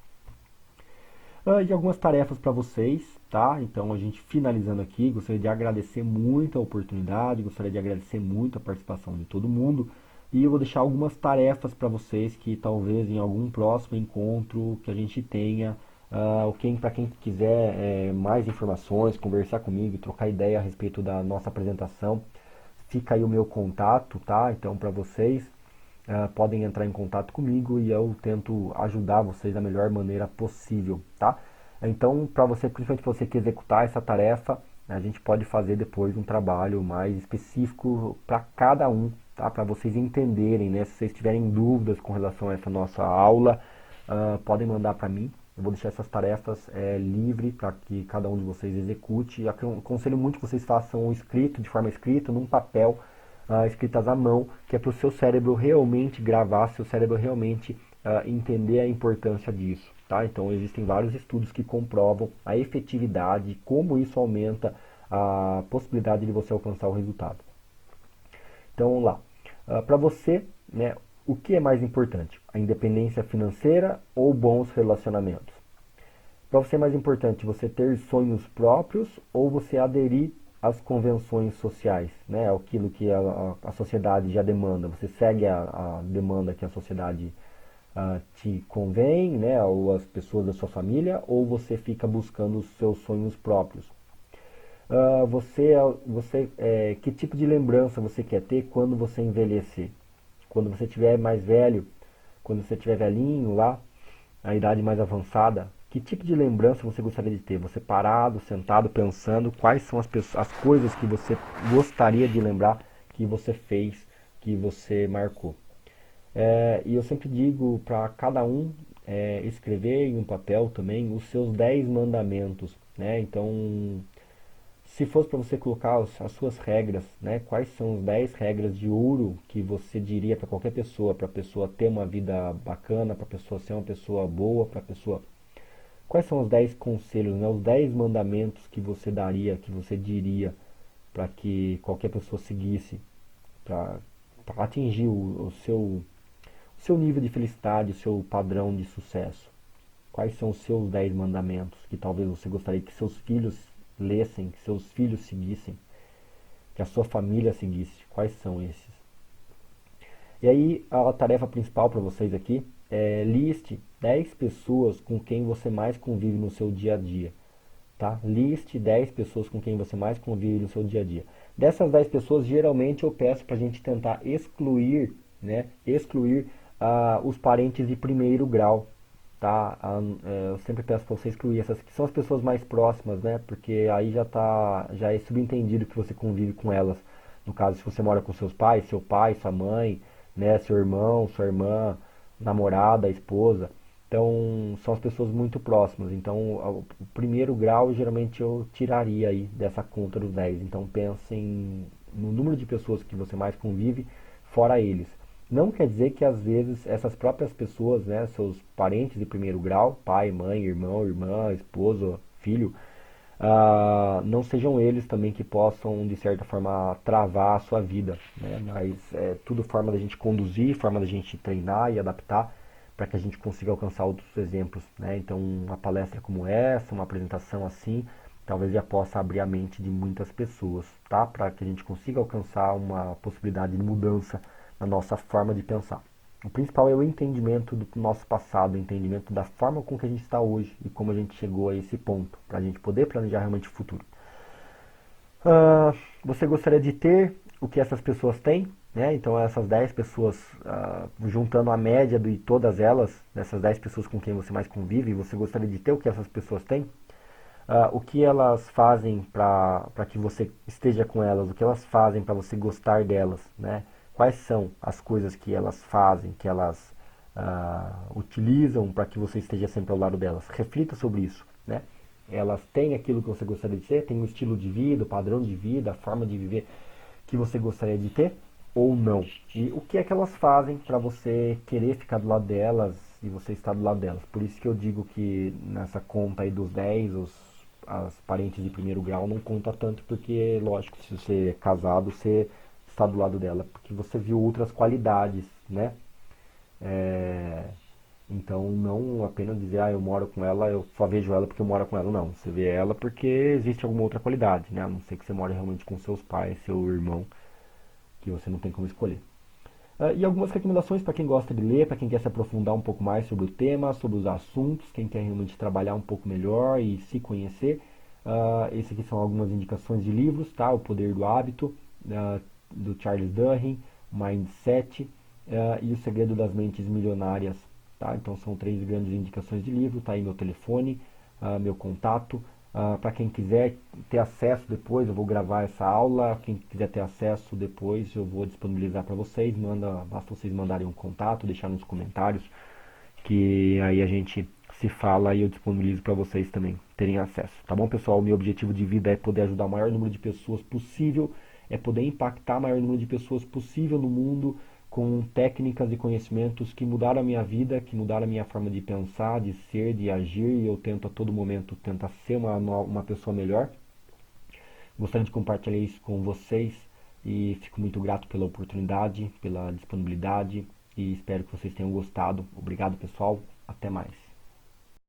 A: E algumas tarefas para vocês, tá? Então, a gente finalizando aqui, gostaria de agradecer muito a oportunidade, gostaria de agradecer muito a participação de todo mundo. E eu vou deixar algumas tarefas para vocês que talvez em algum próximo encontro que a gente tenha, para quem quiser mais informações, conversar comigo, trocar ideia a respeito da nossa apresentação, fica aí o meu contato, tá? Então, para vocês, podem entrar em contato comigo e eu tento ajudar vocês da melhor maneira possível, tá? Então, para você, principalmente você que executar essa tarefa, a gente pode fazer depois um trabalho mais específico para cada um, tá? Para vocês entenderem, né? Se vocês tiverem dúvidas com relação a essa nossa aula, podem mandar para mim. Eu vou deixar essas tarefas livre para que cada um de vocês execute. Eu aconselho muito que vocês façam escrito, de forma escrita, num papel, escritas à mão, que é para o seu cérebro realmente gravar, seu cérebro realmente entender a importância disso. Tá? Então existem vários estudos que comprovam a efetividade, como isso aumenta a possibilidade de você alcançar o resultado. Então vamos lá. Para você, né, o que é mais importante? A independência financeira ou bons relacionamentos? Para você é mais importante você ter sonhos próprios ou você aderir às convenções sociais, né? Aquilo que a sociedade já demanda. Você segue a demanda que a sociedade te convém, né? Ou as pessoas da sua família, ou você fica buscando os seus sonhos próprios. Que tipo de lembrança você quer ter quando você envelhecer? Quando você estiver mais velho, quando você estiver velhinho lá, a idade mais avançada, que tipo de lembrança você gostaria de ter? Você parado, sentado, pensando quais são as coisas que você gostaria de lembrar que você fez, que você marcou. E eu sempre digo para cada um escrever em um papel também os seus 10 mandamentos. Né? Então, se fosse para você colocar as suas regras, né? Quais são as 10 regras de ouro que você diria para qualquer pessoa, para a pessoa ter uma vida bacana, para a pessoa ser uma pessoa boa, para a pessoa... Quais são os 10 conselhos, né? Os 10 mandamentos que você daria, que você diria para que qualquer pessoa seguisse, para atingir o seu nível de felicidade, o seu padrão de sucesso? Quais são os seus 10 mandamentos que talvez você gostaria que seus filhos lessem, que seus filhos seguissem, que a sua família seguisse? Quais são esses? E aí, a tarefa principal para vocês aqui é liste 10 pessoas com quem você mais convive no seu dia a dia. Tá? Liste 10 pessoas com quem você mais convive no seu dia a dia. Dessas 10 pessoas, geralmente eu peço para a gente tentar excluir, né? Excluir os parentes de primeiro grau. Tá? Eu sempre peço para você excluir essas que são as pessoas mais próximas, né? Porque aí já é subentendido que você convive com elas. No caso, se você mora com seus pais, seu pai, sua mãe, né? Seu irmão, sua irmã, namorada, esposa. Então, são as pessoas muito próximas. Então, o primeiro grau, geralmente, eu tiraria aí dessa conta dos 10. Então, pensem no número de pessoas que você mais convive, fora eles. Não quer dizer que, às vezes, essas próprias pessoas, né, seus parentes de primeiro grau, pai, mãe, irmão, irmã, esposo, filho, não sejam eles também que possam, de certa forma, travar a sua vida. Né? Mas é tudo forma da gente conduzir, forma da gente treinar e adaptar para que a gente consiga alcançar outros exemplos. Né? Então, uma palestra como essa, uma apresentação assim, talvez já possa abrir a mente de muitas pessoas, tá? Para que a gente consiga alcançar uma possibilidade de mudança na nossa forma de pensar. O principal é o entendimento do nosso passado, o entendimento da forma com que a gente está hoje e como a gente chegou a esse ponto, para a gente poder planejar realmente o futuro. Você gostaria de ter o que essas pessoas têm? Né? Então, essas 10 pessoas, juntando a média de todas elas, dessas 10 pessoas com quem você mais convive, você gostaria de ter o que essas pessoas têm? O que elas fazem para que você esteja com elas? O que elas fazem para você gostar delas? Né? Quais são as coisas que elas fazem, que elas utilizam para que você esteja sempre ao lado delas? Reflita sobre isso. Né? elas têm aquilo que você gostaria de ser, têm o estilo de vida, o padrão de vida, a forma de viver que você gostaria de ter ou não. E o que é que elas fazem para você querer ficar do lado delas e você estar do lado delas. Por isso que eu digo que nessa conta aí dos 10, as parentes de primeiro grau não conta tanto, porque, lógico, se você é casado, você está do lado dela, porque você viu outras qualidades, né? É, então, não apenas dizer, eu moro com ela, eu só vejo ela porque eu moro com ela. Não, você vê ela porque existe alguma outra qualidade, né? A não ser que você mora realmente com seus pais, seu irmão, que você não tem como escolher. E algumas recomendações para quem gosta de ler, para quem quer se aprofundar um pouco mais sobre o tema, sobre os assuntos, quem quer realmente trabalhar um pouco melhor e se conhecer. Esse aqui são algumas indicações de livros, tá? O Poder do Hábito, do Charles Duhigg, Mindset e O Segredo das Mentes Milionárias. Tá? Então são 3 grandes indicações de livro, tá aí meu telefone, meu contato. Para quem quiser ter acesso depois, eu vou gravar essa aula. Quem quiser ter acesso depois, eu vou disponibilizar para vocês. Basta vocês mandarem um contato, deixar nos comentários, que aí a gente se fala e eu disponibilizo para vocês também terem acesso. Tá bom, pessoal? O meu objetivo de vida é poder ajudar o maior número de pessoas possível, é poder impactar o maior número de pessoas possível no mundo com técnicas e conhecimentos que mudaram a minha vida, que mudaram a minha forma de pensar, de ser, de agir, e eu tento a todo momento tentar ser uma pessoa melhor. Gostaria de compartilhar isso com vocês e fico muito grato pela oportunidade, pela disponibilidade e espero que vocês tenham gostado. Obrigado, pessoal. Até mais.